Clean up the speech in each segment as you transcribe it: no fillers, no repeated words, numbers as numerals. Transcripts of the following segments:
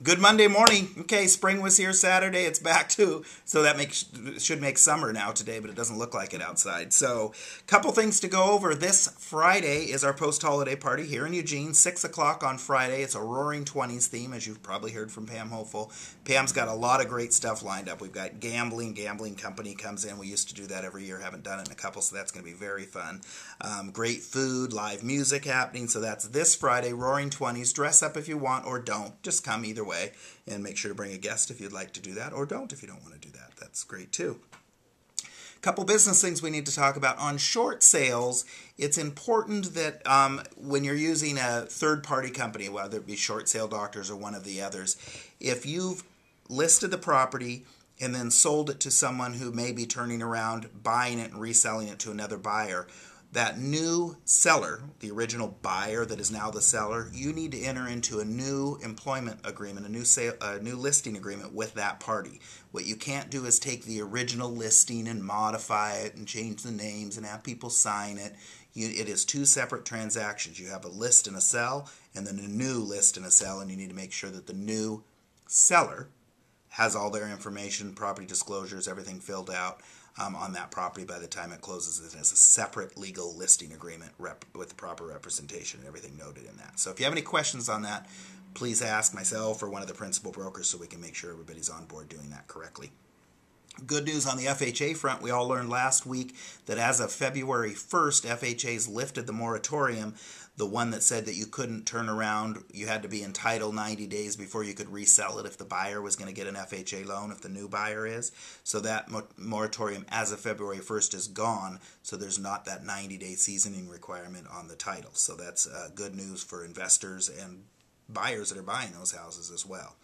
Good Monday morning. Okay, spring was here Saturday. It's back too. So that should make summer now today, but it doesn't look like it outside. So, couple things to go over. This Friday is our post-holiday party here in Eugene, 6 o'clock on Friday. It's a Roaring Twenties theme, as you've probably heard from Pam Hopeful. Pam's got a lot of great stuff lined up. We've got gambling company comes in. We used to do that every year. Haven't done it in a couple, so that's going to be very fun. Great food, live music happening. So that's this Friday, Roaring Twenties. Dress up if you want or don't. Just come either way. And make sure to bring a guest if you'd like to do that, or don't if you don't want to do that. That's great too. Couple business things we need to talk about. On short sales, it's important that when you're using a third-party company, whether it be Short Sale Doctors or one of the others, if you've listed the property and then sold it to someone who may be turning around, buying it and reselling it to another buyer, that new seller, the original buyer that is now the seller, you need to enter into a new employment agreement, a new listing agreement with that party. What you can't do is take the original listing and modify it and change the names and have people sign it. It is two separate transactions. You have a list and a sell, and then a new list and a sell, and you need to make sure that the new seller has all their information, property disclosures, everything filled out on that property by the time it closes. It has a separate legal listing agreement with the proper representation and everything noted in that. So if you have any questions on that, please ask myself or one of the principal brokers so we can make sure everybody's on board doing that correctly. Good news on the FHA front. We all learned last week that as of February 1st, FHA's lifted the moratorium, the one that said that you couldn't turn around, you had to be entitled 90 days before you could resell it if the buyer was going to get an FHA loan, if the new buyer is. So that moratorium as of February 1st is gone, so there's not that 90-day seasoning requirement on the title. So that's good news for investors and buyers that are buying those houses as well.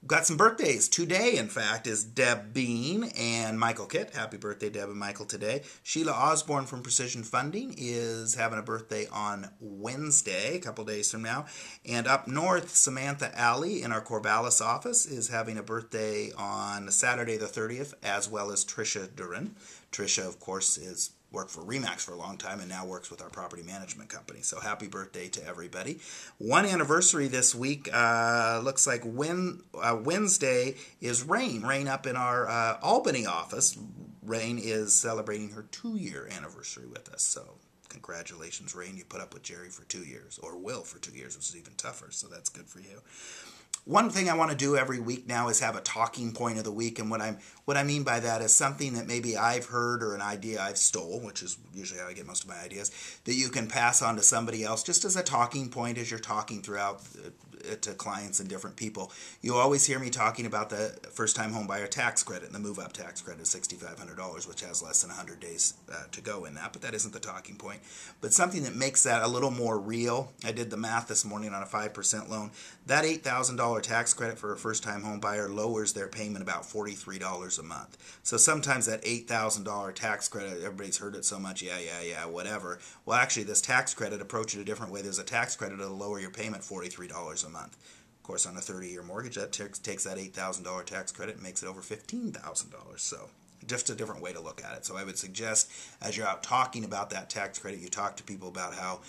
Got some birthdays. Today, in fact, is Deb Bean and Michael Kitt. Happy birthday, Deb and Michael, today. Sheila Osborne from Precision Funding is having a birthday on Wednesday, a couple days from now. And up north, Samantha Alley in our Corvallis office is having a birthday on Saturday the 30th, as well as Tricia Duran. Tricia, of course, worked for RE/MAX for a long time and now works with our property management company. So happy birthday to everybody. One anniversary this week, looks like Wednesday is Rain. Rain up in our Albany office. Rain is celebrating her 2-year anniversary with us. So congratulations, Rain. You put up with Jerry for 2 years, or will for 2 years, which is even tougher. So that's good for you. One thing I want to do every week now is have a talking point of the week, and what I mean by that is something that maybe I've heard or an idea I've stole, which is usually how I get most of my ideas, that you can pass on to somebody else just as a talking point as you're talking throughout to clients and different people. You always hear me talking about the first-time home buyer tax credit and the move-up tax credit of $6,500, which has less than 100 days to go in that, but that isn't the talking point. But something that makes that a little more real, I did the math this morning on a 5% loan. That $8,000 tax credit for a first-time home buyer lowers their payment about $43 a month. So sometimes that $8,000 tax credit, everybody's heard it so much, yeah, whatever. Well, actually, this tax credit, approach it a different way. There's a tax credit that'll lower your payment $43 a month. Of course, on a 30-year mortgage, that takes that $8,000 tax credit and makes it over $15,000. So just a different way to look at it. So I would suggest, as you're out talking about that tax credit, you talk to people about how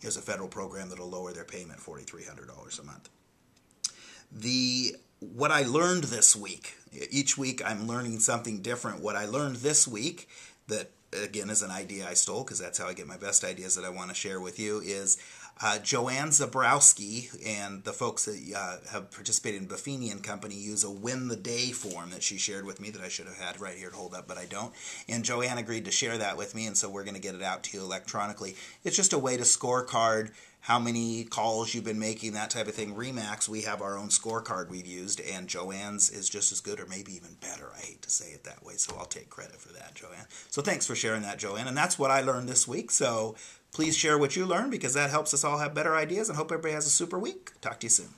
there's a federal program that'll lower their payment $4,300 a month. What I learned this week, each week I'm learning something different. What I learned this week, that again is an idea I stole because that's how I get my best ideas that I want to share with you, is Joanne Zabrowski and the folks that have participated in Buffini and Company use a Win the Day form that she shared with me that I should have had right here to hold up, but I don't. And Joanne agreed to share that with me, and so we're going to get it out to you electronically. It's just a way to scorecard how many calls you've been making, that type of thing. RE/MAX, we have our own scorecard we've used, and Joanne's is just as good or maybe even better. I hate to say it that way, so I'll take credit for that, Joanne. So thanks for sharing that, Joanne. And that's what I learned this week. So please share what you learned because that helps us all have better ideas, and hope everybody has a super week. Talk to you soon.